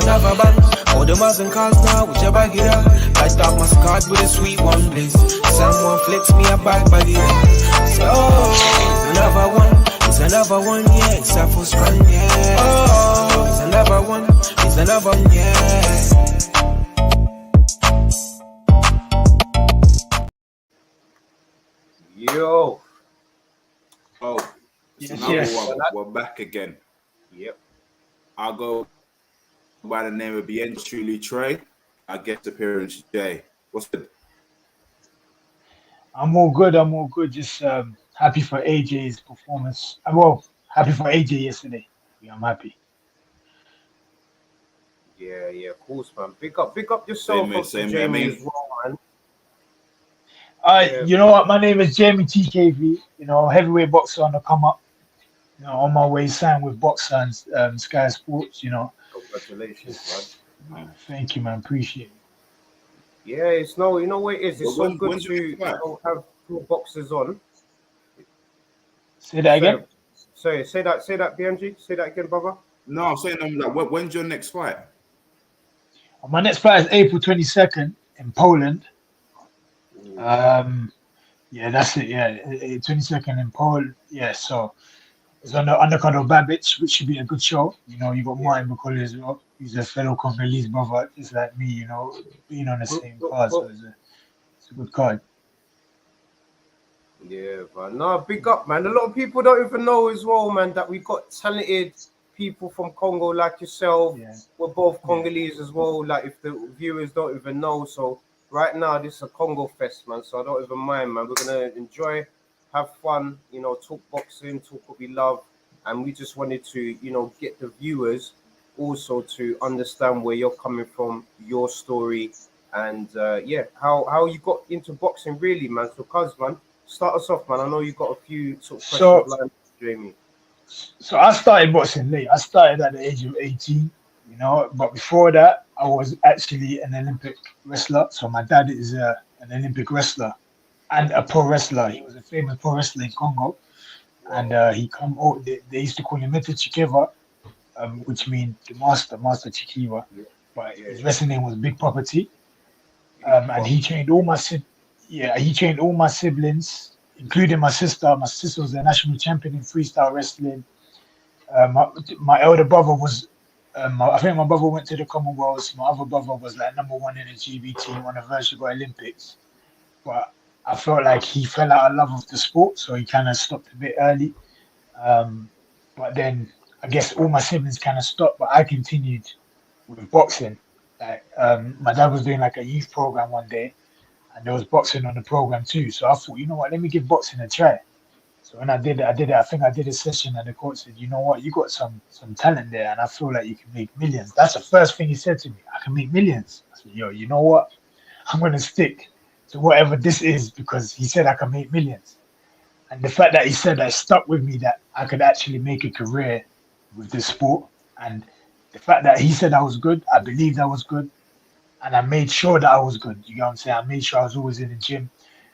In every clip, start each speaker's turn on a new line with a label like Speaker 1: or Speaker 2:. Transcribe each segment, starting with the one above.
Speaker 1: have a bang. All the Mars and cars now, whichever get up. I start my card with a sweet one, please. Someone flicks me a back by the so, another one, it's another one, yeah. It's a full strong, yeah. Oh, it's another one, yeah.
Speaker 2: Yo.
Speaker 3: Oh,
Speaker 4: Yes.
Speaker 3: We're back again.
Speaker 2: Yep.
Speaker 3: I'll go by the name of Bien Truly Trey. Our guest appearance, Jay. What's good?
Speaker 4: I'm all good. Just happy for AJ's performance. Well, happy for AJ yesterday. Yeah, I'm happy.
Speaker 2: Yeah, of course, man. Big up yourself,
Speaker 3: Same
Speaker 2: Jamie,
Speaker 3: here,
Speaker 2: as well, man.
Speaker 4: You know what? My name is Jamie TKV. You know, heavyweight boxer on the come up. You know, on my way signed with Boxer and Sky Sports. You know,
Speaker 2: Congratulations, man.
Speaker 4: Thank you, man. Appreciate it.
Speaker 2: Yeah, you know what it is. It's so good to have two boxers on.
Speaker 4: Say that again.
Speaker 2: Say that, BMG. Say that again, brother.
Speaker 3: No, I'm saying like, when's your next fight?
Speaker 4: My next fight is April 22nd in Poland. Yeah, that's it. Yeah, 22nd in Poland. Yeah, so it's on the undercard of Babbage, which should be a good show. You know, you got Martin McCauley as well. He's a fellow Congolese brother, just like me. You know, being on the same card, so it's a good card.
Speaker 2: Yeah, man. No, big up, man. A lot of people don't even know as well, man, that we got talented people from Congo like yourself. Yeah. We're both Congolese as well. Like, if the viewers don't even know, so right now this is a Congo fest, man. So I don't even mind, man. We're gonna enjoy, have fun, you know, talk boxing, talk what we love, and we just wanted to, you know, get the viewers also to understand where you're coming from, your story, and how you got into boxing, really, man. So, cuz, man, start us off, man. I know you got a few sort of questions lined up, Jamie.
Speaker 4: So I started boxing late. I started at the age of 18, you know, but before that, I was actually an Olympic wrestler. So my dad is an Olympic wrestler and a pro wrestler. He was a famous pro wrestler in Congo. And they used to call him Meta Chikeva, which means the Master Chikiva. But his wrestling name was Big Property. And he trained all my siblings, including my sister. My sister was the national champion in freestyle wrestling. My elder brother was, I think my brother went to the Commonwealth. My other brother was like #1 in the GB team on the Virtual Olympics. But I felt like he fell out of love of the sport, so he kind of stopped a bit early. But then I guess all my siblings kind of stopped, but I continued with boxing. Like my dad was doing like a youth program one day, and there was boxing on the program too. So I thought, you know what, let me give boxing a try. So when I did it. I think I did a session, and the coach said, you know what, you got some talent there, and I feel like you can make millions. That's the first thing he said to me. I can make millions. I said, yo, you know what? I'm gonna stick to whatever this is, because he said I can make millions. And the fact that he said that stuck with me, that I could actually make a career with this sport. And the fact that he said I was good, I believed I was good. And I made sure that I was good. You know what I'm saying? I made sure I was always in the gym,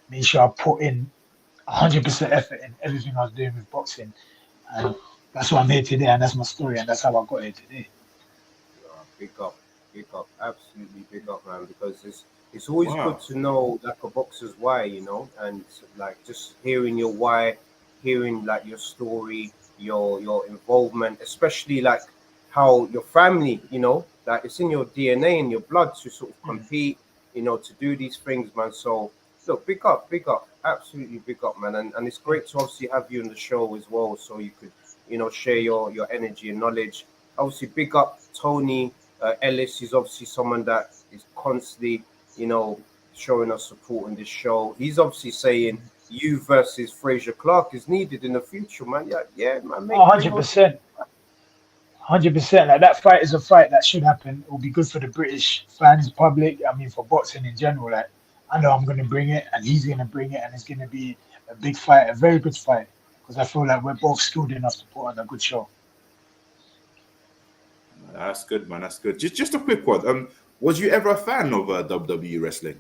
Speaker 4: made sure I put in 100% effort in everything I was doing with boxing. And that's why I'm here today, and that's my story, and that's how I got here today.
Speaker 2: Big up, absolutely big up, man, because it's always good to know like a boxer's why, you know, and like just hearing your why, hearing like your story, your involvement, especially like how your family, you know, like it's in your DNA and your blood to sort of compete, you know, to do these things, man. So look, big up, absolutely big up, man, and it's great to obviously have you on the show as well, so you could, you know, share your energy and knowledge. Obviously, big up Tony Ellis. He's obviously someone that is constantly, you know, showing us support on this show. He's obviously saying you versus Fraser Clark is needed in the future, man. Yeah, man.
Speaker 4: 100%. 100%. Like, that fight is a fight that should happen. It will be good for the British fans, public. I mean, for boxing in general. Like, I know I'm going to bring it, and he's going to bring it, and it's going to be a big fight, a very good fight, because I feel like we're both skilled enough to put on a good show.
Speaker 3: That's good, man. That's good. Just a quick one. Was you ever a fan of WWE wrestling?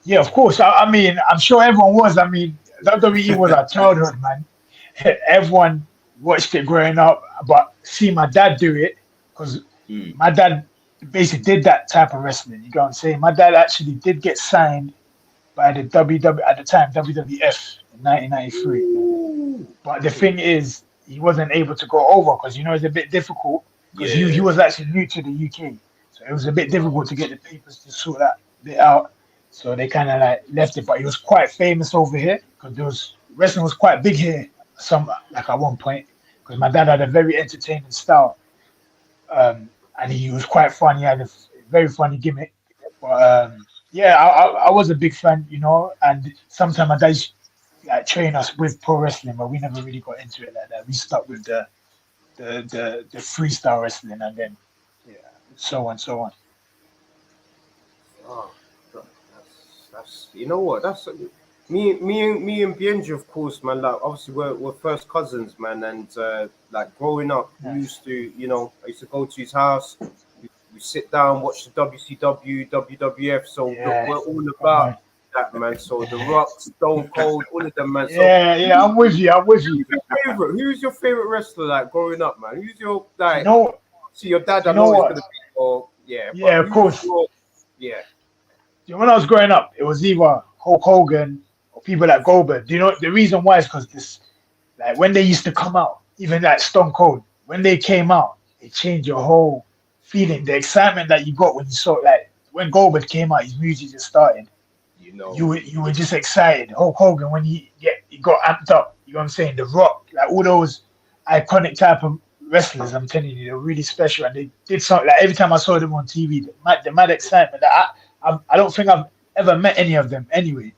Speaker 4: Yeah, of course. I mean, I'm sure everyone was. I mean, WWE was our childhood, man. Everyone watched it growing up, but see my dad do it, because My dad basically did that type of wrestling. You know what I'm saying? My dad actually did get signed by the WW at the time WWF in 1993. But the thing is, he wasn't able to go over because it's a bit difficult because he
Speaker 3: Yeah.
Speaker 4: was actually new to the UK, so it was a bit difficult to get the papers to sort that bit out. So they kind of like left it, but he was quite famous over here because there was wrestling was quite big here. Some like at one point because my dad had a very entertaining style, and he was quite funny. He had a very funny gimmick. But yeah, I was a big fan, and sometimes my dad used to, like train us with pro wrestling, but we never really got into it like that. We stuck with the freestyle wrestling, and then yeah, so on, so on.
Speaker 2: Oh, that's you know what? That's me and Bienji, of course, man. Like obviously we're first cousins, man, and like growing up, we
Speaker 4: Nice.
Speaker 2: used to, I used to go to his house. We sit down, watch the WCW, WWF. So
Speaker 4: Yeah,
Speaker 2: we're all
Speaker 4: come on.
Speaker 2: about that, man. So The Rock, Stone Cold, all of them, man. So
Speaker 4: Yeah, I'm with you. I'm with you.
Speaker 2: who's your favorite wrestler, like growing up, man? Who's your
Speaker 4: You
Speaker 2: like?
Speaker 4: know,
Speaker 2: See, your dad, I
Speaker 4: you know
Speaker 2: know is gonna
Speaker 4: what?
Speaker 2: be, or yeah, but
Speaker 4: Yeah, of
Speaker 2: who's
Speaker 4: course.
Speaker 2: your, yeah,
Speaker 4: When I was growing up, it was either Hulk Hogan or people like Goldberg. Do you know the reason why is because this, like when they used to come out, even like Stone Cold, when they came out, it changed your whole feeling. The excitement that you got when you saw, like when Goldberg came out, his music just started.
Speaker 2: you know,
Speaker 4: You were just excited. Hulk Hogan when he got amped up. You know what I'm saying? The Rock, like all those iconic type of wrestlers. I'm telling you, they're really special, and they did something. Like every time I saw them on TV, the mad excitement. That I don't think I've ever met any of them anyway.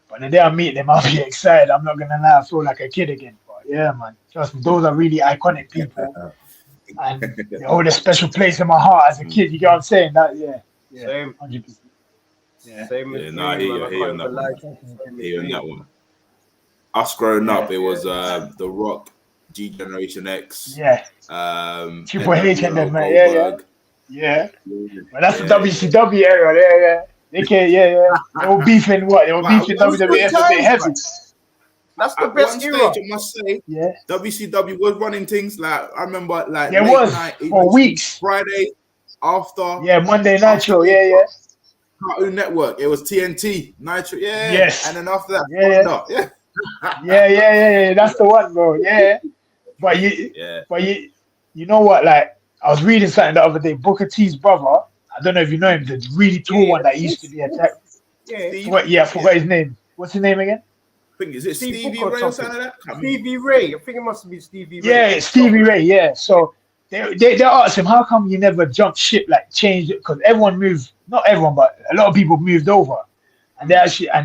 Speaker 4: But the day I meet them, I'll be excited. I'm not gonna lie, I feel like a kid again. But yeah, man, trust me, those are really iconic people, and they hold a special place in my heart as a kid. You get what I'm saying? That yeah,
Speaker 2: same,
Speaker 4: 100%. Yeah,
Speaker 2: same
Speaker 3: Yeah,
Speaker 2: as
Speaker 3: no, I
Speaker 2: me,
Speaker 3: hear
Speaker 2: man.
Speaker 3: you.
Speaker 2: I
Speaker 3: I hear you
Speaker 2: can't
Speaker 3: on that
Speaker 2: even
Speaker 3: one.
Speaker 2: lie.
Speaker 4: definitely.
Speaker 2: Same
Speaker 3: I
Speaker 2: as
Speaker 3: hear you on
Speaker 2: me.
Speaker 3: that one. Us growing up,
Speaker 4: Yeah,
Speaker 3: it was The Rock, G Generation X,
Speaker 4: yeah. Triple H and them,
Speaker 3: NWO,
Speaker 4: man. Yeah, yeah,
Speaker 3: Goldberg.
Speaker 4: yeah.
Speaker 3: Yeah,
Speaker 4: But that's the
Speaker 3: yeah.
Speaker 4: WCW era. Yeah, yeah. They can't. Yeah, yeah. They were beefing what? They were
Speaker 3: But
Speaker 4: beefing
Speaker 3: at one
Speaker 2: Those good
Speaker 3: stage,
Speaker 4: WWF a bit
Speaker 2: times, man.
Speaker 4: heavy.
Speaker 2: That's the
Speaker 3: at one
Speaker 2: best era.
Speaker 3: stage, I must say,
Speaker 4: Yeah,
Speaker 3: WCW was running things like I remember, like
Speaker 4: there
Speaker 3: late
Speaker 4: was
Speaker 3: night. It
Speaker 4: for
Speaker 3: used to be
Speaker 4: weeks.
Speaker 3: Friday after
Speaker 4: Yeah, Monday
Speaker 3: after
Speaker 4: Nitro.
Speaker 3: they
Speaker 4: Yeah, yeah.
Speaker 3: got Cartoon Network. It was TNT Nitro, yeah, and
Speaker 4: Yes.
Speaker 3: then after that,
Speaker 4: Yeah, yeah.
Speaker 3: Thunder, yeah.
Speaker 4: Yeah, yeah, yeah, yeah. That's the one, bro. Yeah. But you,
Speaker 3: Yeah.
Speaker 4: but you know what? Like I was reading something the other day. Booker T's brother. I don't know if you know him. The really
Speaker 2: Yeah,
Speaker 4: tall
Speaker 2: yeah,
Speaker 4: one that
Speaker 2: of
Speaker 4: used to
Speaker 2: course,
Speaker 4: be
Speaker 2: of course.
Speaker 4: attacked.
Speaker 2: Yeah,
Speaker 3: Steve,
Speaker 4: Yeah, I
Speaker 3: yeah.
Speaker 4: forgot his name. What's his name again?
Speaker 3: I think is it
Speaker 2: Steve
Speaker 3: Stevie
Speaker 2: Book or
Speaker 3: Ray or
Speaker 2: something.
Speaker 3: something like that? Can't remember.
Speaker 2: Stevie Ray. I think it must be Stevie Ray.
Speaker 4: Yeah, Stevie Ray. Yeah. So they asked him, how come you never jumped ship, like changed it? Because everyone moved, not everyone, but a lot of people moved over. And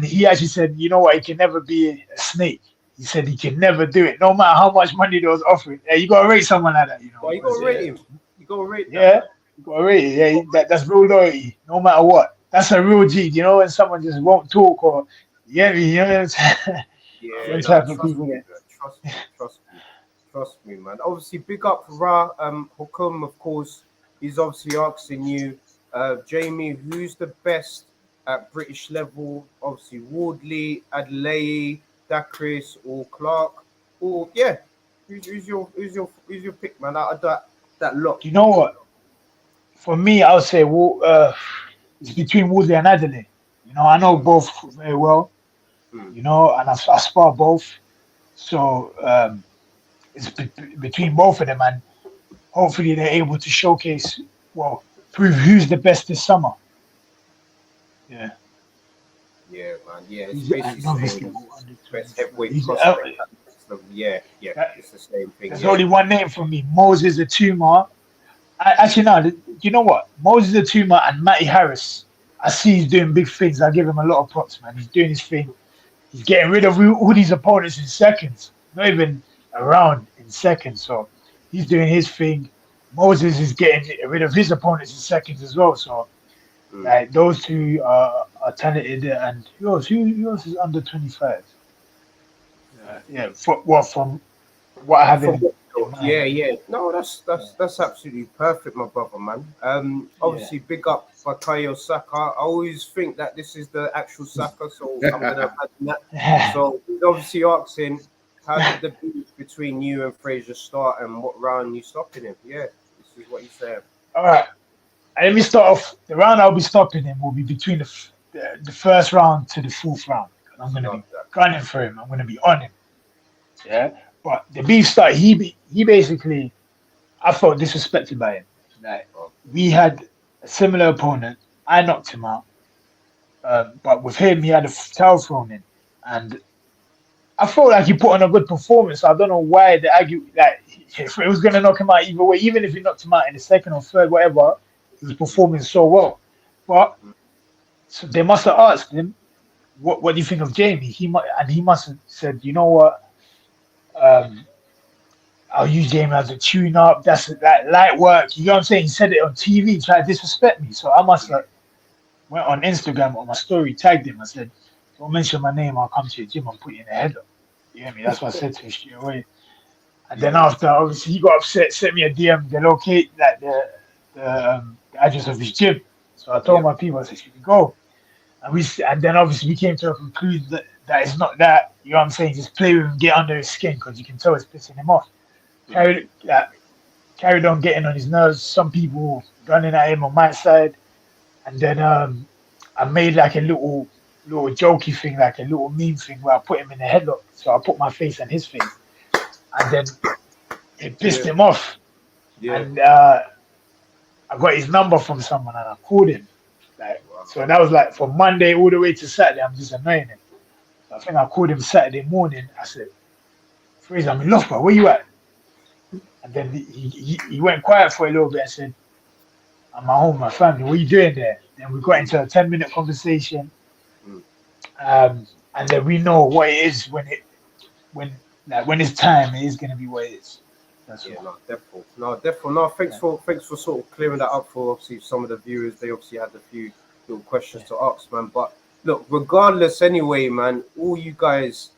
Speaker 4: he actually said, you know what, he can never be a snake. He said he can never do it, no matter how much money they was offering. Yeah, you gotta rate someone like that,
Speaker 2: Well, you
Speaker 4: because
Speaker 2: gotta rate
Speaker 3: Yeah.
Speaker 2: him. You gotta rate that,
Speaker 4: yeah,
Speaker 2: man.
Speaker 4: you gotta rate it. Yeah, that's real loyalty, no matter what. That's a real G. When someone just won't talk or you know what I'm saying?
Speaker 2: Yeah,
Speaker 4: Them
Speaker 2: nah,
Speaker 4: type of
Speaker 2: trust
Speaker 4: people.
Speaker 2: me,
Speaker 4: Yeah.
Speaker 2: man. Trust me, man. Obviously, big up Ra. Hukum, of course, he's obviously asking you, Jamie, who's the best at British level? Obviously, Wardley, Adelaide, Dacris, or Clark, or yeah, who's your pick, man? Out of that lot.
Speaker 4: You know what? For me, I would say it's between Woodley and Adelaide. I know
Speaker 2: Mm,
Speaker 4: both very well.
Speaker 2: mm.
Speaker 4: And I spar both. So it's between both of them, and hopefully they're able to showcase, well, prove who's the best this summer. Yeah,
Speaker 2: Yeah, man. Yeah, it's basically
Speaker 4: and obviously
Speaker 2: saying best
Speaker 4: 125.
Speaker 2: heavyweight prospect at this level. Yeah, yeah,
Speaker 4: That-
Speaker 2: it's the same thing.
Speaker 4: there's
Speaker 2: Yeah.
Speaker 4: only one name for me: Moses Atuma. Actually, no. You know what? Moses Atuma and Matty Harris. I see he's doing big things. I give him a lot of props, man. He's doing his thing. He's getting rid of all these opponents in seconds, not even around in seconds. So he's doing his thing. Moses is getting rid of his opponents in seconds as well. So
Speaker 2: Mm.
Speaker 4: like those two are talented. And who else is under 25? Yeah, from what I have
Speaker 2: From
Speaker 4: in
Speaker 2: yeah,
Speaker 4: mind.
Speaker 2: yeah. No,
Speaker 4: Yeah,
Speaker 2: that's absolutely perfect, my brother, man.
Speaker 4: yeah.
Speaker 2: Obviously, big up Bakayo Saka. I always think that this is the actual Saka, so I'm gonna imagine that. So he's obviously asking, how did the beef between you and Fraser start, and what round you stopping him? Yeah, this is what he said.
Speaker 4: All right. And let me start off. The round I'll be stopping him will be between the first round to the fourth round. I'm gonna
Speaker 2: Love
Speaker 4: be
Speaker 2: that.
Speaker 4: gunning for him. I'm gonna be on him. Yeah. But the beef start. He basically. I felt disrespected by him. Like
Speaker 2: Oh,
Speaker 4: we had a similar opponent. I knocked him out. But with him, he had a towel thrown in, and I felt like he put on a good performance. I don't know why they argue. Like if it was gonna knock him out either way, even if he knocked him out in the second or third, whatever, he was performing so well. But so they must have asked him, "What do you think of Jamie?" He must have said, "You know what? Um, I'll use Jamie as a tune-up. That's like light work." You know what I'm saying? He said it on TV, tried to disrespect me. So I must have went on Instagram on my story, tagged him. I said, "Don't mention my name. I'll come to your gym and put you in the head up." You hear me? That's what I said to him straight away. And then
Speaker 2: yeah,
Speaker 4: after, obviously, he got upset, sent me a DM, the locate, like the address of his gym. So I told
Speaker 2: yeah,
Speaker 4: my people, I said, "Should we go?" And then obviously we came to a conclusion that it's not that. You know what I'm saying? Just play with him, get under his skin, because you can tell it's pissing him off. Carried on getting on his nerves. Some people running at him on my side, and then I made like a little jokey thing, like a little meme thing where I put him in a headlock. So I put my face on his face, and then it pissed
Speaker 2: yeah,
Speaker 4: him off.
Speaker 2: yeah.
Speaker 4: And I got his number from someone, and I called him. Like,
Speaker 2: Wow.
Speaker 4: so that was like from Monday all the way to Saturday. I'm just annoying him. So I think I called him Saturday morning. I said, "Fraser, I'm in Loughborough. Where you at?" And then he went quiet for a little bit and said, "I'm at home, my family. What are you doing there?" Then we got into a 10-minute conversation.
Speaker 2: Mm.
Speaker 4: And then we know what it is when it's time, it is gonna be what it is. That's
Speaker 2: Yeah,
Speaker 4: all.
Speaker 2: no, definitely. No, definitely. No,
Speaker 4: Yeah,
Speaker 2: thanks for sort of clearing that up for obviously some of the viewers. They obviously had a few little questions
Speaker 4: yeah,
Speaker 2: to ask, man. But look, regardless, anyway, man, all you guys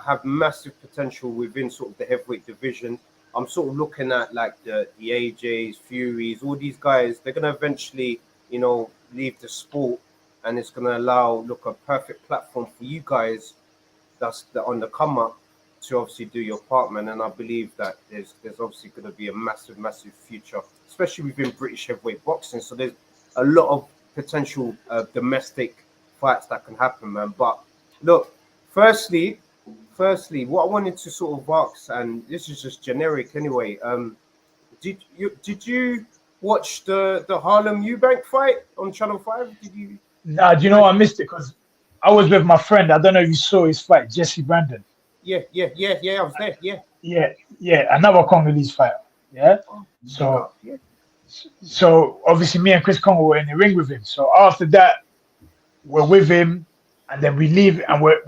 Speaker 2: have massive potential within sort of the heavyweight division. I'm sort of looking at like the AJs, Furies, all these guys. They're gonna eventually, leave the sport, and it's gonna allow a perfect platform for you guys that's on the come up to obviously do your part, man. And I believe that there's obviously going to be a massive future, especially within British heavyweight boxing. So there's a lot of potential domestic fights that can happen, man. But look, firstly, what I wanted to sort of ask, and this is just generic anyway. Did you watch the Harlem Eubank fight on Channel 5? Did you?
Speaker 4: Nah, do you know what? I missed it because I was with my friend. I don't know if you saw his fight, Jesse Brandon.
Speaker 2: Yeah. I was there. Yeah.
Speaker 4: Yeah, another Congolese fighter. Yeah.
Speaker 2: Oh, big
Speaker 4: So
Speaker 2: up. Yeah.
Speaker 4: so obviously me and Chris Congo were in the ring with him. So after that, we're with him, and then we leave, and we're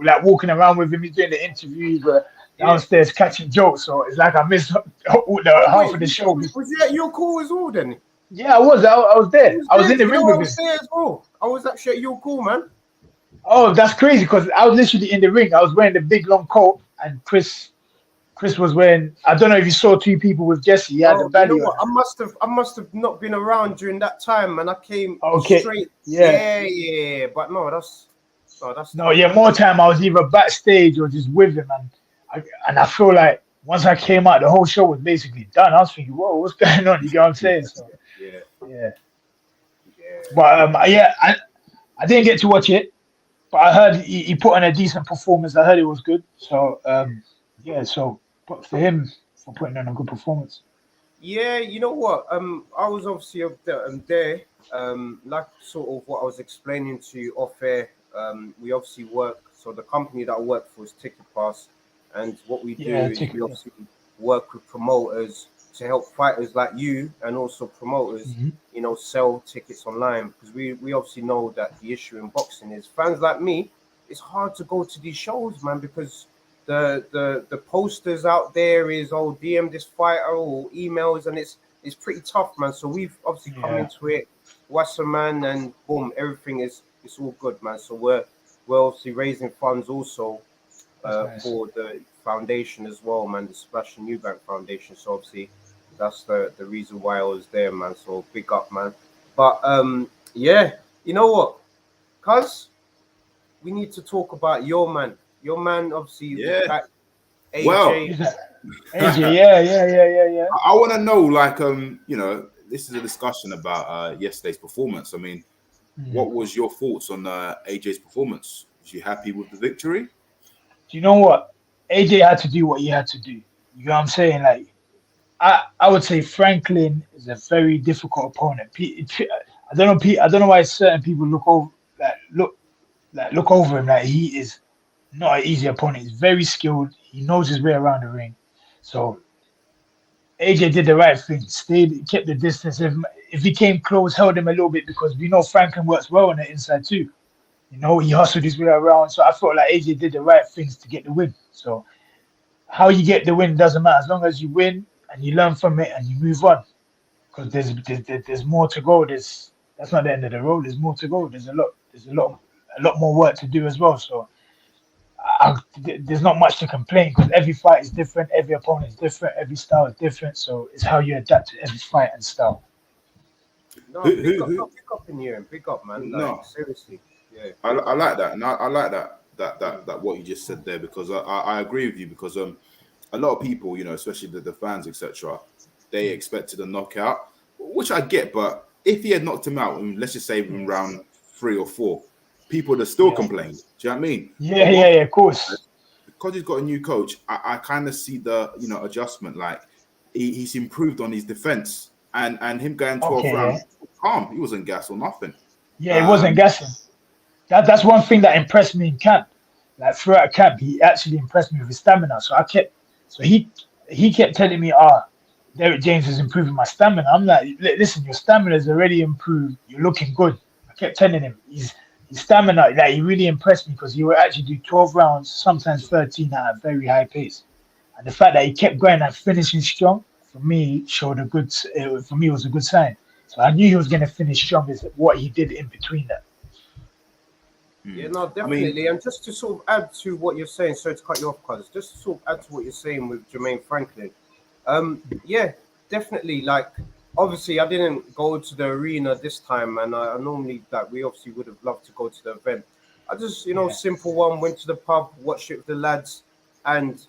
Speaker 4: like walking around with him. He's doing the interviews. We're
Speaker 2: Yeah.
Speaker 4: downstairs catching jokes. So it's like I missed the
Speaker 2: Oh
Speaker 4: half
Speaker 2: wait,
Speaker 4: of the show.
Speaker 2: was he at your call as well then?
Speaker 4: Yeah, I was
Speaker 2: He
Speaker 4: there.
Speaker 2: was
Speaker 4: I was
Speaker 2: there.
Speaker 4: in the
Speaker 2: You
Speaker 4: ring
Speaker 2: know, I
Speaker 4: with
Speaker 2: was
Speaker 4: him.
Speaker 2: there as well. I was actually at your call, man.
Speaker 4: Oh, that's crazy because I was literally in the ring. I was wearing the big long coat, and Chris was wearing. I don't know if you saw two people with Jesse. He had the
Speaker 2: Oh, you know
Speaker 4: belly on.
Speaker 2: what? I must have not been around during that time, man. I came
Speaker 4: Okay,
Speaker 2: straight.
Speaker 4: yeah.
Speaker 2: Yeah. But no, that's
Speaker 4: No,
Speaker 2: tough,
Speaker 4: yeah,
Speaker 2: man.
Speaker 4: more time I was either backstage or just with him, and I feel like once I came out, the whole show was basically done. I was thinking, whoa, what's going on? You get what I'm saying? So
Speaker 2: Yeah,
Speaker 4: yeah,
Speaker 2: yeah.
Speaker 4: but yeah, I didn't get to watch it, but I heard he put on a decent performance. I heard it was good. So yeah, so props to him for putting on a good performance.
Speaker 2: Yeah, you know what? I was obviously there. Like sort of what I was explaining to you off air. We obviously work. So the company that I work for is Ticket Pass, and what we do
Speaker 4: Yeah,
Speaker 2: is
Speaker 4: take
Speaker 2: we
Speaker 4: it. Yeah.
Speaker 2: obviously work with promoters to help fighters like you and also promoters,
Speaker 4: Mhm.
Speaker 2: sell tickets online because we obviously know that the issue in boxing is fans like me. It's hard to go to these shows, man, because the posters out there is DM this fighter or emails, and it's pretty tough, man. So we've obviously come
Speaker 4: Yeah,
Speaker 2: into it, watched a man, and boom, everything is it's all good, man. So we're obviously raising funds also
Speaker 4: that's nice.
Speaker 2: for the foundation as well, man, the Splash and Eubank Foundation. So obviously that's the reason why I was there, man. So big up, man. But yeah, you know what, cuz we need to talk about your man. Your man, obviously,
Speaker 3: Yeah.
Speaker 2: that
Speaker 3: Well,
Speaker 2: AJ.
Speaker 4: Who's that? AJ, yeah.
Speaker 3: I want to know, like, this is a discussion about yesterday's performance. I mean, what was your thoughts on AJ's performance? Was you happy with the victory?
Speaker 4: Do you know what? AJ had to do what he had to do. You know what I'm saying? Like, I would say Franklin is a very difficult opponent. I don't know. I don't know why certain people look over him. Like he is not an easy opponent. He's very skilled. He knows his way around the ring. So AJ did the right thing. Stayed, kept the distance. If he came close, held him a little bit because we know Franklin works well on the inside too. You know, he hustled his way around. So I felt like AJ did the right things to get the win. So how you get the win doesn't matter as long as you win and you learn from it and you move on. Because there's more to go. That's not the end of the road. There's more to go. A lot more work to do as well. So there's not much to complain because every fight is different, every opponent is different, every style is different. So it's how you adapt to every fight and style.
Speaker 2: No, pick up in here and pick up, man. Like,
Speaker 3: No,
Speaker 2: seriously. Yeah.
Speaker 3: I like that. No, I like that what you just said there because I agree with you because a lot of people, especially the fans, etc., they expected a knockout, which I get. But if he had knocked him out, let's just say in round 3 or 4, people would have still complained. Do you know what I mean?
Speaker 4: Yeah, of course.
Speaker 3: Because he's got a new coach, I kind of see the adjustment. Like he's improved on his defense and him going 12 rounds calm. He wasn't gassed or nothing.
Speaker 4: Yeah, he wasn't gassing. That's one thing that impressed me in camp. Like throughout camp, he actually impressed me with his stamina. So he kept telling me, Derek James is improving my stamina. I'm like, listen, your stamina is already improved. You're looking good. I kept telling him his stamina, like he really impressed me because he would actually do 12 rounds, sometimes 13 at a very high pace. And the fact that he kept going and finishing strong, for me, was a good sign. So I knew he was going to finish strong is what he did in between that.
Speaker 2: Yeah, no, definitely. And just to sort of add to what you're saying, sorry to cut you off, cuz, just to sort of add to what you're saying with Jermaine Franklin. Yeah, definitely. Like, obviously, I didn't go to the arena this time, and I normally, like, we obviously would have loved to go to the event. I just, simple one, went to the pub, watched it with the lads, and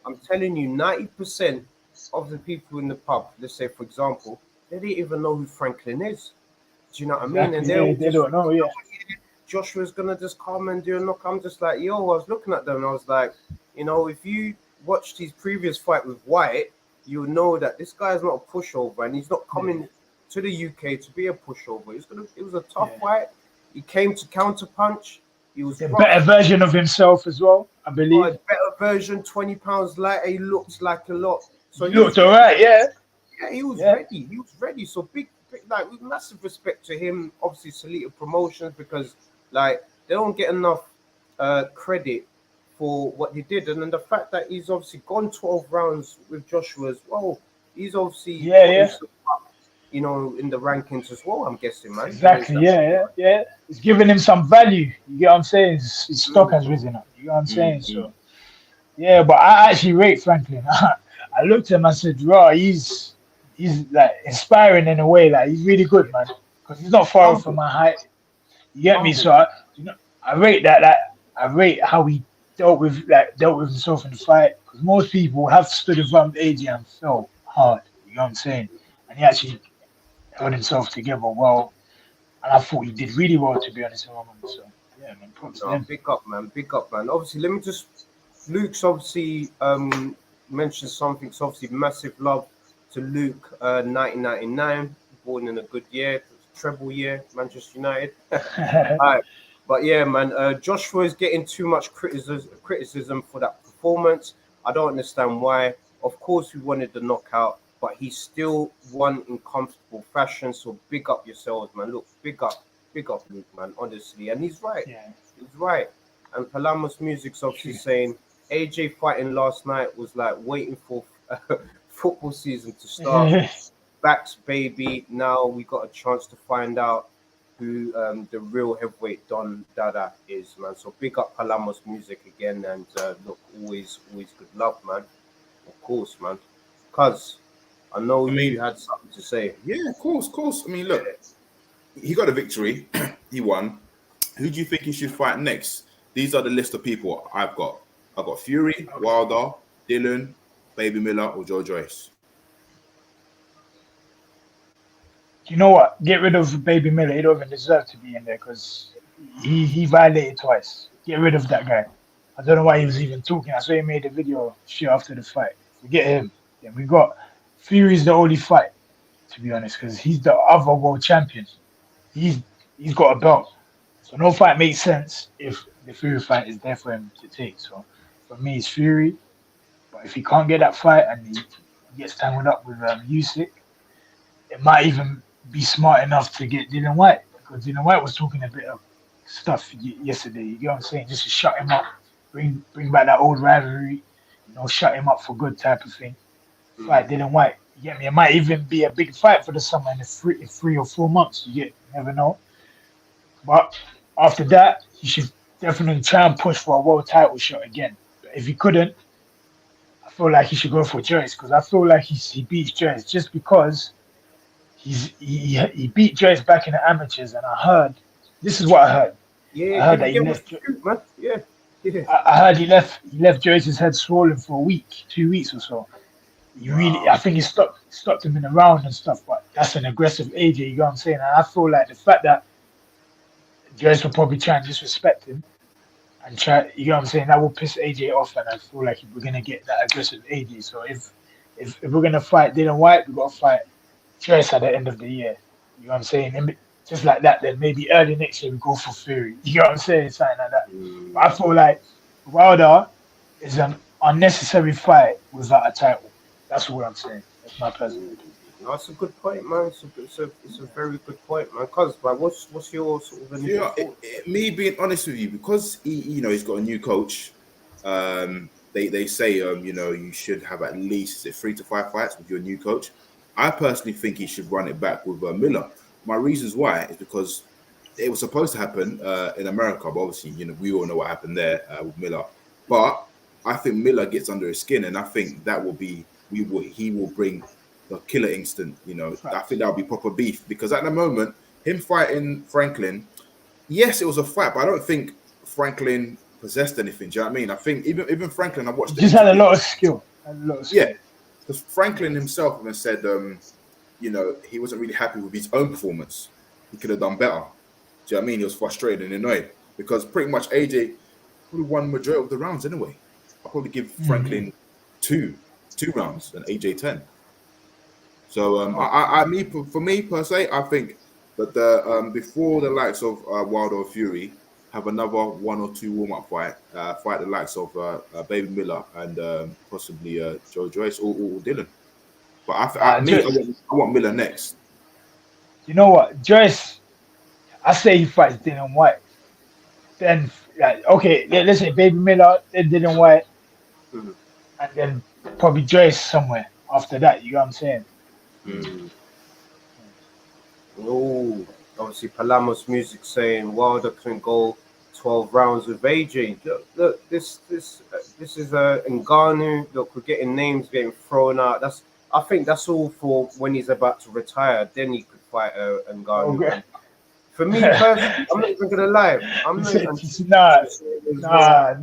Speaker 2: I'm telling you, 90% of the people in the pub, let's say, for example, they didn't even know who Franklin is. Do you know what I mean? And
Speaker 4: they don't know, yeah.
Speaker 2: Joshua's gonna just come and do a knock. I'm just like, I was looking at them and I was like, if you watched his previous fight with White, you know that this guy is not a pushover and he's not coming to the UK to be a pushover. It was a tough fight. He came to counterpunch. He was
Speaker 4: a better version of himself as well, I believe.
Speaker 2: A better version, 20 pounds lighter. He looked like a lot. So
Speaker 4: he looked all right, yeah.
Speaker 2: Yeah, he was ready. He was ready. So big, like, with massive respect to him, obviously Salita Promotions, because like they don't get enough credit for what he did, and then the fact that he's obviously gone 12 rounds with Joshua as well. He's obviously in the rankings as well. I'm guessing, man.
Speaker 4: Exactly. Yeah. It's giving him some value. You get what I'm saying? His stock has risen up. You know what I'm saying? So yeah, but I actually rate Franklin. I looked at him and said, "Raw, he's like inspiring in a way. Like he's really good, man. Because he's not far from my height. You get me? So I rate that. Like, I rate how he dealt with himself in the fight. Because most people have stood in front of AJ and fell hard. You know what I'm saying? And he actually held himself together well. And I thought he did really well, to be honest with him. So yeah, man. Props to him.
Speaker 2: Big up, man. Big up, man. Obviously, let me just. Luke's obviously mentioned something. So obviously, massive love to Luke. 1999, born in a good year. Treble year, Manchester United. All right. But yeah, man, Joshua is getting too much criticism for that performance. I don't understand why. Of course, we wanted the knockout, but he still won in comfortable fashion. So big up yourselves, man. Look, big up Luke, man, honestly. And he's right. Yeah. He's right. And Palamos Music's obviously saying AJ fighting last night was like waiting for football season to start. Backs, baby. Now we got a chance to find out who the real heavyweight Don Dada is, man. So big up Palamos Music again, and look, always good love, man. Of course, man. Cuz I know you had something to say.
Speaker 3: Yeah, of course. I mean, look, he got a victory. He won. Who do you think he should fight next? These are the list of people I've got. I've got Fury, Wilder, Dylan, Baby Miller or Joe Joyce?
Speaker 4: You know what? Get rid of Baby Miller. He don't even deserve to be in there because he violated twice. Get rid of that guy. I don't know why he was even talking. I saw he made a video shit after the fight. Forget him. Then we got Fury's the only fight, to be honest, because he's the other world champion. He's he's got a belt. So no fight makes sense if the Fury fight is there for him to take. So for me, it's Fury. But if he can't get that fight and he gets tangled up with Usyk, it might even be smart enough to get Dylan White because Dylan White was talking a bit of stuff yesterday. You get what I'm saying? Just to shut him up, bring back that old rivalry, shut him up for good type of thing. Fight Dylan White. You get me? It might even be a big fight for the summer in 3 or 4 months. You never know. But after that, he should definitely try and push for a world title shot again. But if he couldn't, I feel like he should go for Joyce because I feel like he beats Joyce just because he beat Joyce back in the amateurs, and I heard this is what I heard.
Speaker 2: Yeah,
Speaker 4: I heard that
Speaker 2: he left, man. Yeah, yeah.
Speaker 4: I heard he left Joyce's head swollen for a week, 2 weeks or so. I think he stopped him in the round and stuff, but that's an aggressive AJ, you know what I'm saying? And I feel like the fact that Joyce will probably try and disrespect him and try, you know what I'm saying, that will piss AJ off, and I feel like we're gonna get that aggressive AJ. So if we're gonna fight Dylan White, we gotta fight Joyce at the end of the year. You know what I'm saying? And just like that, then maybe early next year we go for Fury. You know what I'm saying? Something like that. But I feel like Wilder is an unnecessary fight without a title. That's what I'm saying. That's my personal opinion.
Speaker 2: That's a good point, man. It's a very good point, man. Cause, like, what's your sort of initial thoughts?
Speaker 3: Me being honest with you, because he's got a new coach. They say you should have at least 3 to 5 fights with your new coach. I personally think he should run it back with Miller. My reasons why is because it was supposed to happen in America, but obviously we all know what happened there with Miller. But I think Miller gets under his skin, and I think that will be he will bring the killer instinct. I think that'll be proper beef because at the moment, him fighting Franklin, yes, it was a fight, but I don't think Franklin possessed anything. Do you know what I mean? I think even Franklin, I watched.
Speaker 4: He just had a lot of skill.
Speaker 3: Yeah, because Franklin himself even said, he wasn't really happy with his own performance. He could have done better. Do you know what I mean? He was frustrated and annoyed because pretty much AJ probably won the majority of the rounds anyway. I'll probably give Franklin two rounds and AJ 10. So for me per se, I think that before the likes of Wilder or Fury have another 1 or 2 warm-up fight the likes of Baby Miller and possibly Joe Joyce or Dylan. But I want Miller next.
Speaker 4: You know what, Joyce? I say he fights Dylan White. Then, okay, let's say Baby Miller, then Dylan White, and then probably Joyce somewhere after that. You know what I'm saying?
Speaker 2: Oh, obviously Palamos Music saying Wilder can go 12 rounds with AJ. Look, this is Ngannou. Look, we're getting names getting thrown out. I think that's all for when he's about to retire. Then he could fight Ngannou.
Speaker 4: Okay.
Speaker 2: For me personally, I'm not even gonna lie. I'm not even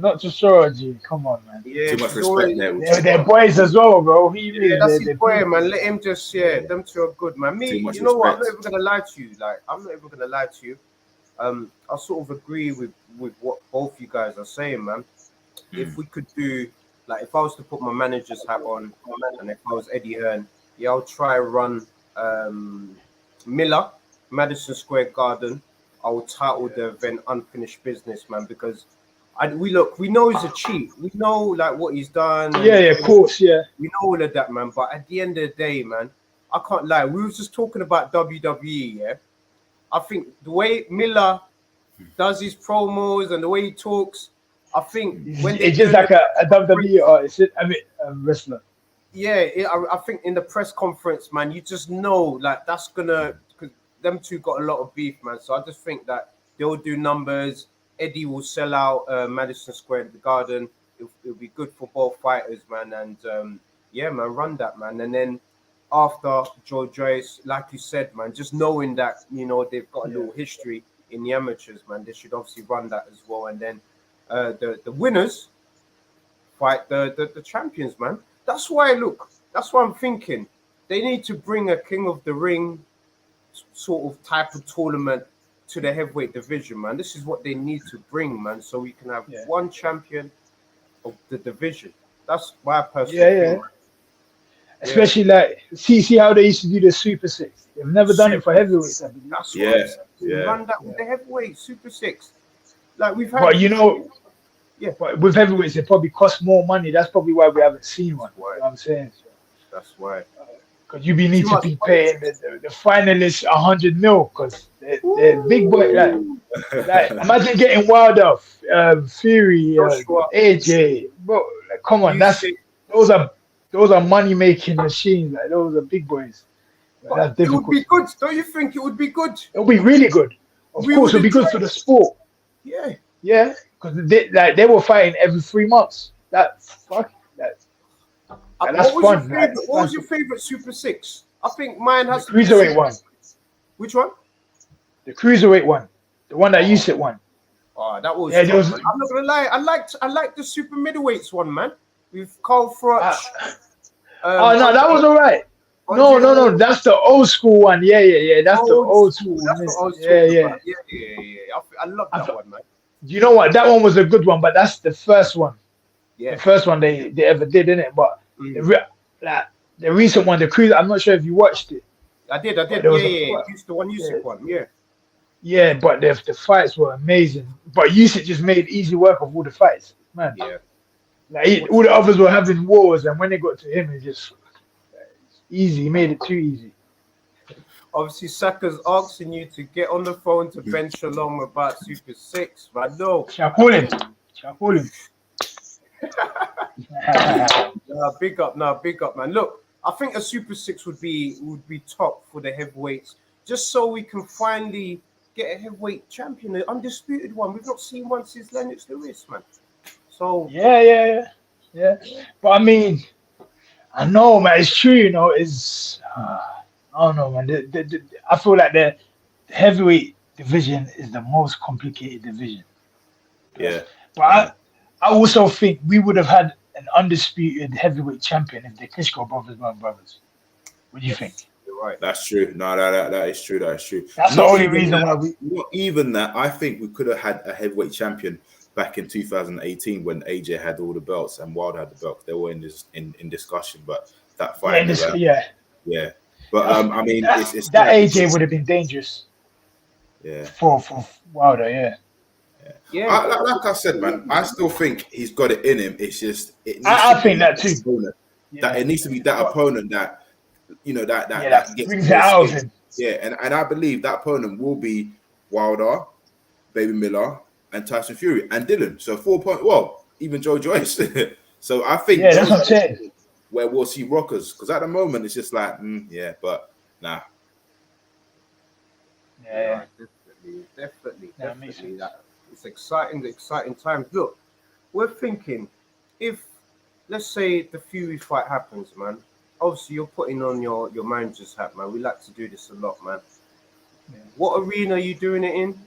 Speaker 4: not too sure, G. Come on, man.
Speaker 2: Yeah,
Speaker 3: too much respect there.
Speaker 4: They're boys as well, bro.
Speaker 2: That's his boy, man. Let him just them two are good, man. Me, you know what? I'm not even gonna lie to you. I'm not even gonna lie to you. I sort of agree with what both you guys are saying, man. If we could do, if I was to put my manager's hat on, and if I was Eddie Hearn, I'll try run Miller, Madison Square Garden. I will title the event Unfinished Business, man, because we know he's a cheat. We know what he's done.
Speaker 4: Yeah, of course, yeah.
Speaker 2: We know all of that, man. But at the end of the day, man, I can't lie. We were just talking about WWE, yeah. I think the way Miller does his promos and the way he talks, I think when
Speaker 4: it's just like a WWE artist. Wrestler.
Speaker 2: Yeah, I think in the press conference, man, you just know that's gonna, because them two got a lot of beef, man. So I just think that they'll do numbers. Eddie will sell out Madison Square Garden. It'll be good for both fighters, man. And man, run that, man. And then after Joe Joyce, like you said, man, just knowing that they've got a little history in the amateurs, man, they should obviously run that as well. And then the winners fight the champions, man. That's why. Look, that's what I'm thinking. They need to bring a King of the Ring sort of type of tournament to the heavyweight division, man. This is what they need to bring, man, so we can have one champion of the division. That's my personal thing. Man.
Speaker 4: Especially like see how they used to do the Super Six. They've never done it for heavyweights. I believe.
Speaker 2: That's what run that with the heavyweight Super Six. Like we've had.
Speaker 4: But you know, but with heavyweights, it probably costs more money. That's probably why we haven't seen one. You know what I'm saying. So,
Speaker 2: that's why.
Speaker 4: Because you need to be paying the finalists 100 mil because they're big boy. Like imagine getting Wilder, Fury, AJ. Bro, like, come on, those are money making machines. Like those are big boys.
Speaker 2: But that's difficult. It would be good. Don't you think it would be good?
Speaker 4: It would be really good. Of course, it would be good for the sport. Yeah, because they were fighting every 3 months. That's fun. That's fun.
Speaker 2: What was your favorite Super Six? I think mine has
Speaker 4: the cruiserweight one.
Speaker 2: Which one?
Speaker 4: The cruiserweight one. The one that Usyk won.
Speaker 2: Oh, that was. Yeah, I'm not gonna lie. I liked the super middleweights one, man. With Carl Froch.
Speaker 4: No, that was alright. No. That's the old school one. Yeah. That's the old school one. Yeah.
Speaker 2: I love that one, man.
Speaker 4: You know what? That one was a good one, but that's the first one. Yeah. The first one they ever did, innit? But the recent one, the cruise. I'm not sure if you watched it.
Speaker 2: I did. Yeah. The one Usyk one. Yeah.
Speaker 4: Yeah, but the fights were amazing. But Usyk just made easy work of all the fights, man.
Speaker 2: Yeah.
Speaker 4: Like all the others were having wars, and when they got to him, it just easy. He made it too easy.
Speaker 2: Obviously, Saka's asking you to get on the phone to Ben Shalom about Super Six, but no.
Speaker 4: Shall I call him?
Speaker 2: Big up, man. Look, I think a Super Six would be top for the heavyweights, just so we can finally get a heavyweight champion, an undisputed one. We've not seen one since Lennox Lewis, man. So
Speaker 4: yeah. But I mean, I know, man. It's true, you know. It's I don't know, man. I feel like the heavyweight division is the most complicated division.
Speaker 3: Yeah.
Speaker 4: But I also think we would have had an undisputed heavyweight champion if the Klitschko brothers weren't brothers. What do you think?
Speaker 2: You're right.
Speaker 3: That's true. No, that is true. That is true.
Speaker 4: That's the only reason why we.
Speaker 3: Not even that. I think we could have had a heavyweight champion back in 2018 when AJ had all the belts and Wilder had the belt. They were in discussion, but that fight. Yeah. But I mean, it's
Speaker 4: that AJ would have been dangerous.
Speaker 3: Yeah.
Speaker 4: For Wilder,
Speaker 3: Yeah. Like I said, man, I still think he's got it in him. It's just
Speaker 4: I think that too.
Speaker 3: That it needs to be that opponent that that gets
Speaker 4: brings it out of him.
Speaker 3: Yeah, and I believe that opponent will be Wilder, Baby Miller, and Tyson Fury and Dylan. So 4 points. Well, even Joe Joyce. So I think
Speaker 4: that's what I'm saying.
Speaker 3: Where we'll see rockers, because at the moment it's just like but nah.
Speaker 2: Yeah, definitely. It's exciting times. Look, we're thinking if, let's say, the Fury fight happens, man. Obviously, you're putting on your manager's hat, man. We like to do this a lot, man. Yeah. What arena are you doing it in?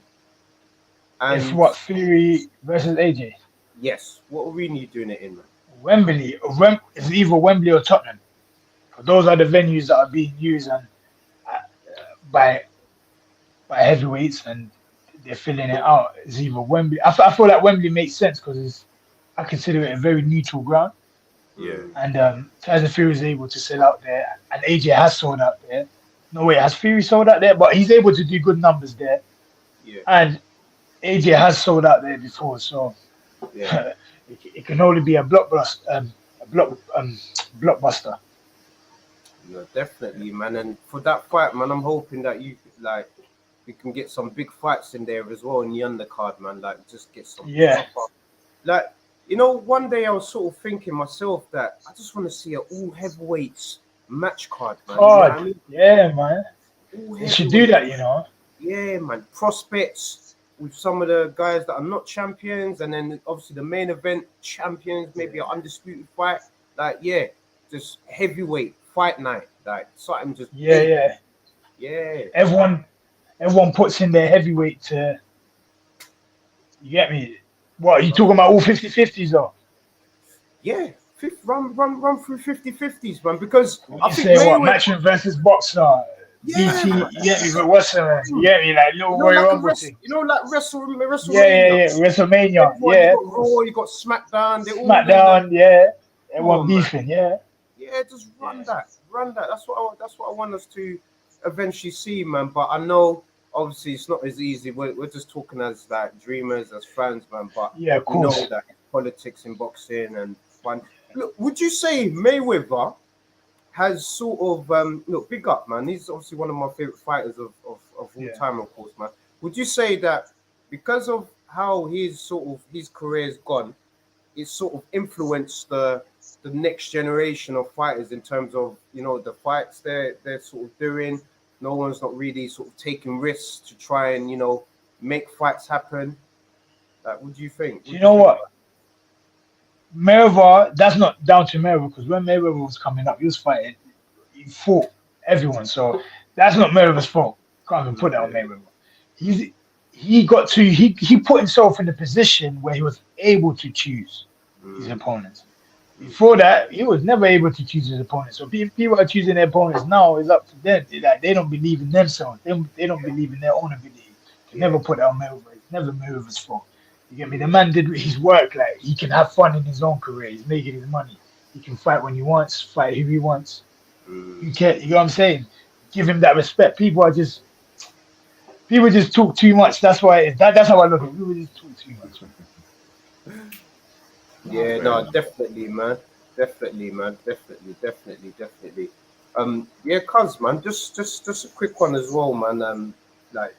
Speaker 4: And it's what, Fury versus AJ?
Speaker 2: Yes. What arena are you doing it in, man?
Speaker 4: Wembley. It's either Wembley or Tottenham. Those are the venues that are being used by heavyweights, and they're filling it out. It's either Wembley. I feel like Wembley makes sense because I consider it a very neutral ground.
Speaker 3: Yeah.
Speaker 4: And Tyson Fury is able to sell out there, and AJ has sold out there. No way, has Fury sold out there? But he's able to do good numbers there.
Speaker 2: Yeah.
Speaker 4: And AJ has sold out there before, so it can only be a blockbuster. Blockbuster.
Speaker 2: Yeah, definitely, man. And for that fight, man, I'm hoping that we can get some big fights in there as well in the undercard, man. Like, just get some.
Speaker 4: Yeah.
Speaker 2: Like, one day I was sort of thinking myself that I just want to see an all heavyweights match card, man.
Speaker 4: Oh, you know what I mean? Yeah, man. They should do that,
Speaker 2: Yeah, man. Prospects with some of the guys that are not champions, and then obviously the main event champions, maybe an undisputed fight. Like, just heavyweight fight night, like something just
Speaker 4: yeah. Everyone puts in their heavyweight to. You get me? What are you talking about? All 50-50s though?
Speaker 2: Yeah, run through 50-50s, man. Because I
Speaker 4: You
Speaker 2: think
Speaker 4: say what?
Speaker 2: Mayweather,
Speaker 4: Matchman versus boxer.
Speaker 2: yeah,
Speaker 4: BT,
Speaker 2: man,
Speaker 4: you get me? But what's you get me? Like little Royal
Speaker 2: like a
Speaker 4: Rumble thing.
Speaker 2: WrestleMania.
Speaker 4: WrestleMania.
Speaker 2: Everyone, you
Speaker 4: Yeah.
Speaker 2: got Raw, you got SmackDown. They all do that.
Speaker 4: SmackDown. Yeah.
Speaker 2: Come
Speaker 4: Everyone
Speaker 2: on, man.
Speaker 4: beefing. Yeah.
Speaker 2: Yeah, just
Speaker 4: Yeah.
Speaker 2: run that. That's what I want us to eventually see, man. But I know, obviously, it's not as easy. We're just talking as like dreamers, as fans, man. But
Speaker 4: Yeah, of
Speaker 2: we know
Speaker 4: course.
Speaker 2: that politics in boxing and fun. Look, would you say Mayweather has sort of look, big up, man? He's obviously one of my favorite fighters of all
Speaker 4: Yeah.
Speaker 2: time, of course, man. Would you say that because of how his career's gone, it's sort of influenced the next generation of fighters in terms of the fights they're sort of doing. No one's not really sort of taking risks to try and make fights happen. Like, what do you think?
Speaker 4: Do you know what? Mayweather, that's not down to Mayweather because when Mayweather was coming up, he was fighting, he fought everyone. So that's not Mayweather's fault. Can't even put that on Mayweather. He put himself in a position where he was able to choose his opponents. Before that, he was never able to choose his opponents. So people are choosing their opponents now. It's up to them. They don't believe in themselves. They don't believe in their own ability. They never put that on Mayweather. It's never Mayweather's fault. You get me? The man did his work. Like he can have fun in his own career. He's making his money. He can fight when he wants, fight who he wants. You can't. You know what I'm saying? Give him that respect. People just talk too much. That's why. That's how I look at it. People just talk too much.
Speaker 2: Yeah, no, definitely, man. Definitely, man. Definitely. Yeah, cuz, man. Just a quick one as well, man. Like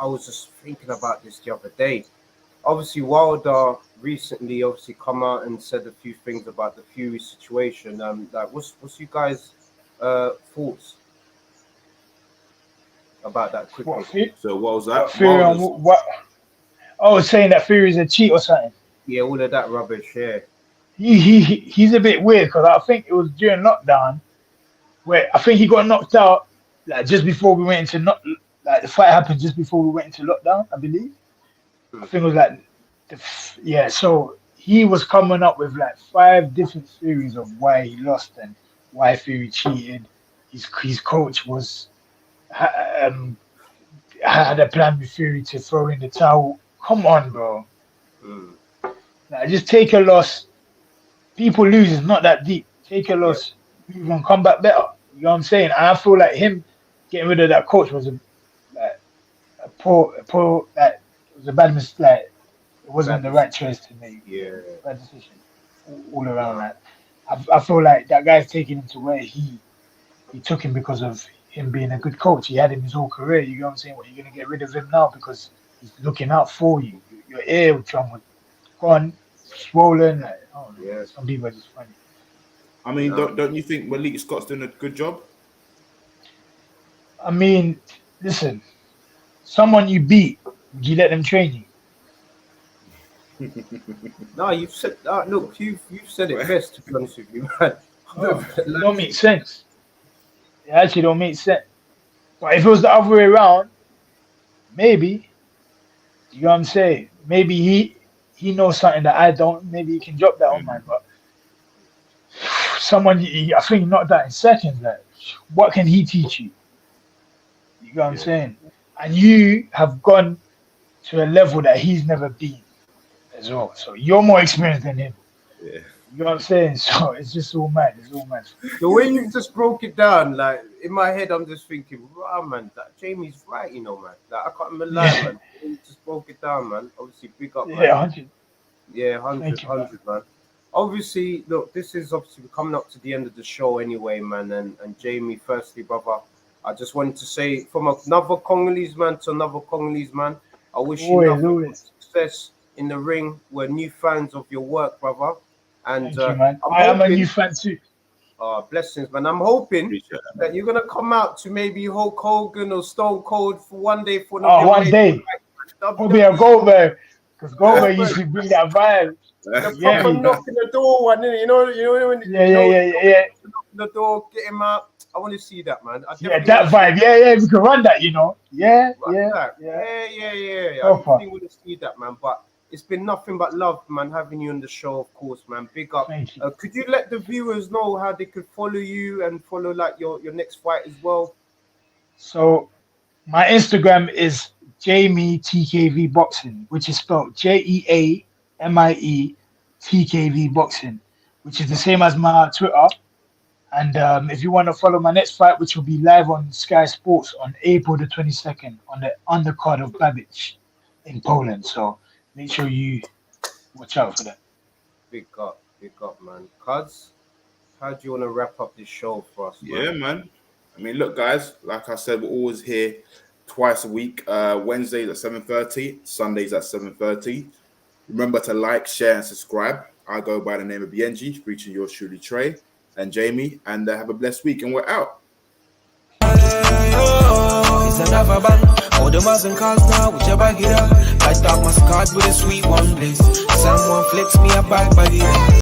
Speaker 2: I was just thinking about this the other day. Obviously, Wilder recently obviously come out and said a few things about the Fury situation. Like, what's you guys' thoughts about that quickly?
Speaker 3: So what was that?
Speaker 4: Fury on what? Oh, saying that Fury is a cheat or something.
Speaker 2: Yeah, all of that rubbish. Yeah.
Speaker 4: He's a bit weird because I think it was during lockdown where I think he got knocked out like just before we went into like the fight happened just before we went into lockdown, I believe. I think it was like yeah. So he was coming up with like 5 different theories of why he lost and why Fury cheated. His coach was had a plan with Fury to throw in the towel. Come on, bro. Like, just take a loss. People lose. It's not that deep. Take a loss. You can come back better. You know what I'm saying? And I feel like him getting rid of that coach was a poor like it was a bad mistake. Like, it wasn't the right choice to make.
Speaker 2: Yeah.
Speaker 4: Bad decision all around. Like I feel like that guy's taking him to where he took him because of him being a good coach. He had him his whole career. You know what I'm saying? What, you're gonna get rid of him now because he's looking out for you. Your eardrum was gone, swollen. Like, oh yeah, some people are just funny.
Speaker 3: I mean, don't you think Malik Scott's doing a good job?
Speaker 4: I mean, listen, someone you beat, would you let them train you?
Speaker 2: No, you've said look, you've said it best, to be honest with you, man.
Speaker 4: It don't make sense. It actually don't make sense. But if it was the other way around, maybe, you know what I'm saying? Maybe he knows something that I don't. Maybe he can drop that on mine. But someone, I think he knocked that in seconds. Like, what can he teach you? You know what I'm saying? And you have gone to a level that he's never been as well. So you're more experienced than him.
Speaker 3: Yeah.
Speaker 4: You know what I'm saying? So it's just all mad. It's all mad.
Speaker 2: The way you just broke it down, like in my head, I'm just thinking, wow, man, that Jamie's right, man. Like I can't even lie, man. You just broke it down, man. Obviously, big up, man.
Speaker 4: Yeah, 100.
Speaker 2: Yeah, 100, man. Obviously, look, this is obviously coming up to the end of the show anyway, man. And Jamie, firstly, brother, I just wanted to say from another Congolese man to another Congolese man, I wish you nothing but success in the ring. We're new fans of your work, brother. And
Speaker 4: Thank you, man. I'm a new fan too.
Speaker 2: Blessings, man. I'm hoping that you're gonna come out to maybe Hulk Hogan or Stone Cold for one day for
Speaker 4: one day. Probably a Goldberg, because Goldberg used to bring that vibe.
Speaker 2: The proper knocking the door one, you know when
Speaker 4: yeah.
Speaker 2: The door, get him out. I want to see that, man.
Speaker 4: That vibe. Yeah, we can run that, Yeah.
Speaker 2: I definitely want to see that, man. But it's been nothing but love, man, having you on the show, of course, man. Big up.
Speaker 4: Thank you.
Speaker 2: Could you let the viewers know how they could follow you and follow like your next fight as well?
Speaker 4: So my Instagram is Jamie TKV Boxing, which is spelled JEAMIE TKV Boxing, which is the same as my Twitter. And if you want to follow my next fight, which will be live on Sky Sports on April the 22nd on the undercard of Babbage in Poland. So make sure you watch out for that.
Speaker 2: Big up, man. Cuz, how do you want to wrap up this show for us, man?
Speaker 3: Yeah, man. I mean, look, guys, like I said, we're always here twice a week. Wednesdays at 7:30, Sundays at 7:30. Remember to like, share, and subscribe. I go by the name of BNG, featuring yours truly, Trey and Jamie, and have a blessed week, and we're out.
Speaker 1: It's another band. All the Muslim cars now, whichever get up. I start my card with a sweet one, please. Someone flicks me a bag by the